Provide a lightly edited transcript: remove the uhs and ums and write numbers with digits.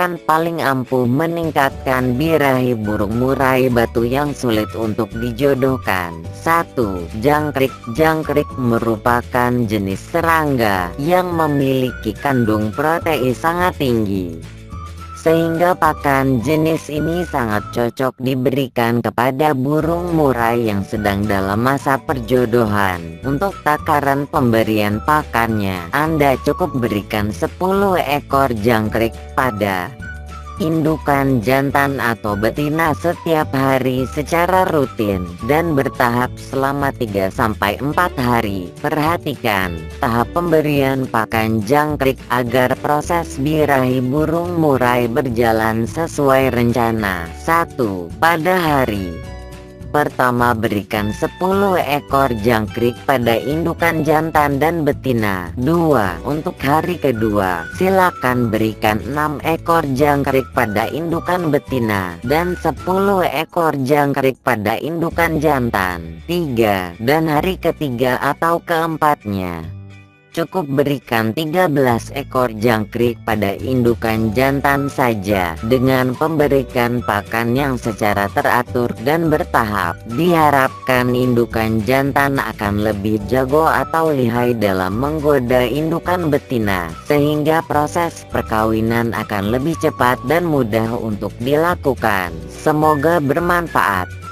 akan paling ampuh meningkatkan birahi burung murai batu yang sulit untuk dijodohkan. 1. Jangkrik. Jangkrik merupakan jenis serangga yang memiliki kandung protein sangat tinggi, sehingga pakan jenis ini sangat cocok diberikan kepada burung murai yang sedang dalam masa perjodohan. Untuk takaran pemberian pakannya, Anda cukup berikan 10 ekor jangkrik pada indukan jantan atau betina setiap hari secara rutin dan bertahap selama 3-4 hari. Perhatikan tahap pemberian pakan jangkrik agar proses birahi burung murai berjalan sesuai rencana. 1. Pada hari pertama, berikan 10 ekor jangkrik pada indukan jantan dan betina. 2. Untuk hari kedua, silakan berikan 6 ekor jangkrik pada indukan betina dan 10 ekor jangkrik pada indukan jantan. 3. Dan hari ketiga atau keempatnya, cukup berikan 13 ekor jangkrik pada indukan jantan saja. Dengan pemberikan pakan yang secara teratur dan bertahap, diharapkan indukan jantan akan lebih jago atau lihai dalam menggoda indukan betina, sehingga proses perkawinan akan lebih cepat dan mudah untuk dilakukan. Semoga bermanfaat.